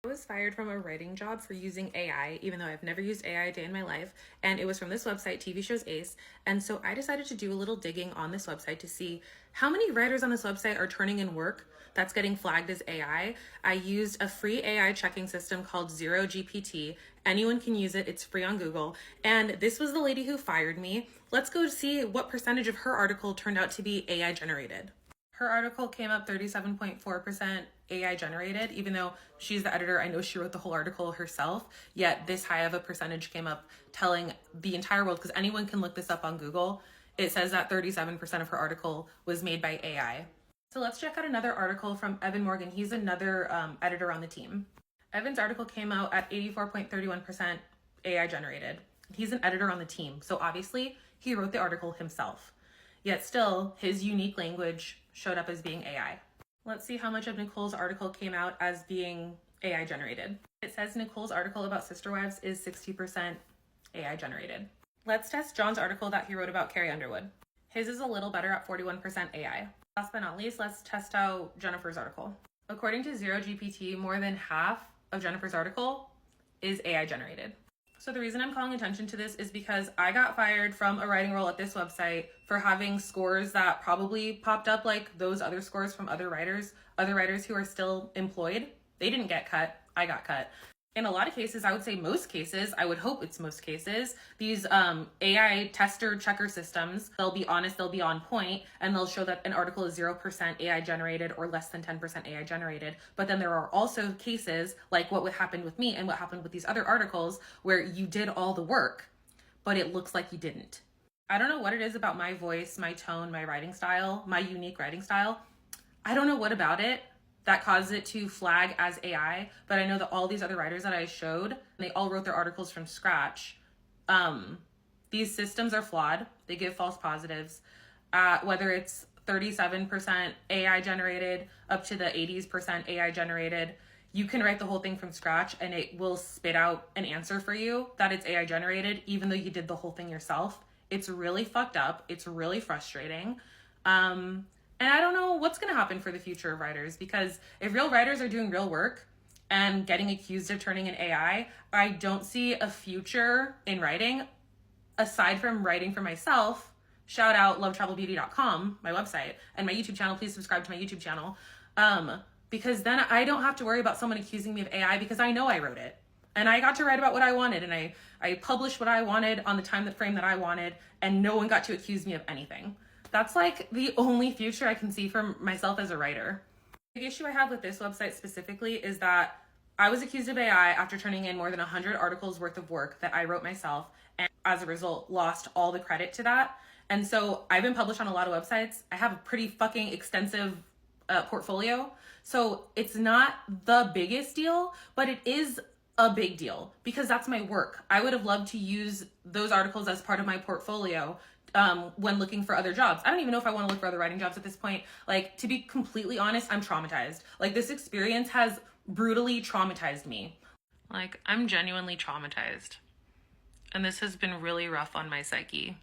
I was fired from a writing job for using AI, even though I've never used AI a day in my life. And it was from this website, TV Shows Ace. And so I decided to do a little digging on this website to see how many writers on this website are turning in work that's getting flagged as AI. I used a free AI checking system called Zero GPT. Anyone can use it. It's free on Google. And this was the lady who fired me. Let's go see what percentage of her article turned out to be AI generated. Her article came up 37.4% AI generated, even though she's the editor. I know she wrote the whole article herself, yet this high of a percentage came up telling the entire world, because anyone can look this up on Google. It says that 37% of her article was made by AI. So let's check out another article from Evan Morgan. He's another editor on the team. Evan's article came out at 84.31% AI generated. He's an editor on the team, so obviously he wrote the article himself. Yet still, his unique language showed up as being AI. Let's see how much of Nicole's article came out as being AI generated. It says Nicole's article about sister wives is 60% AI generated. Let's test John's article that he wrote about Carrie Underwood. His is a little better at 41% AI. Last but not least, let's test out Jennifer's article. According to Zero GPT, more than half of Jennifer's article is AI generated. So the reason I'm calling attention to this is because I got fired from a writing role at this website for having scores that probably popped up like those other scores from other writers who are still employed. They didn't get cut. I got cut. In a lot of cases, I would say most cases, I would hope it's most cases, these AI tester checker systems, they'll be honest, they'll be on point, and they'll show that an article is 0% AI generated or less than 10% AI generated. But then there are also cases like what happened with me and what happened with these other articles where you did all the work, but it looks like you didn't. I don't know what it is about my voice, my tone, my writing style, my unique writing style. I don't know what about it that caused it to flag as AI, but I know that all these other writers that I showed, they all wrote their articles from scratch. These systems are flawed. They give false positives. Whether it's 37% AI generated up to the 80% AI generated, you can write the whole thing from scratch and it will spit out an answer for you that it's AI generated, even though you did the whole thing yourself. It's really fucked up. It's really frustrating. And I don't know what's going to happen for the future of writers, because if real writers are doing real work and getting accused of turning in AI, I don't see a future in writing aside from writing for myself. Shout out lovetravelbeauty.com, my website, and my YouTube channel. Please subscribe to my YouTube channel. Because then I don't have to worry about someone accusing me of AI, because I know I wrote it. And I got to write about what I wanted, and I published what I wanted on the time frame that I wanted, and no one got to accuse me of anything. That's like the only future I can see for myself as a writer. The issue I have with this website specifically is that I was accused of AI after turning in more than 100 articles worth of work that I wrote myself, and as a result, lost all the credit to that. And so I've been published on a lot of websites. I have a pretty fucking extensive portfolio. So it's not the biggest deal, but it is a big deal because that's my work. I would have loved to use those articles as part of my portfolio when looking for other jobs. I don't even know if I want to look for other writing jobs at this point. Like, to be completely honest, I'm traumatized. Like, this experience has brutally traumatized me. Like, I'm genuinely traumatized. And this has been really rough on my psyche.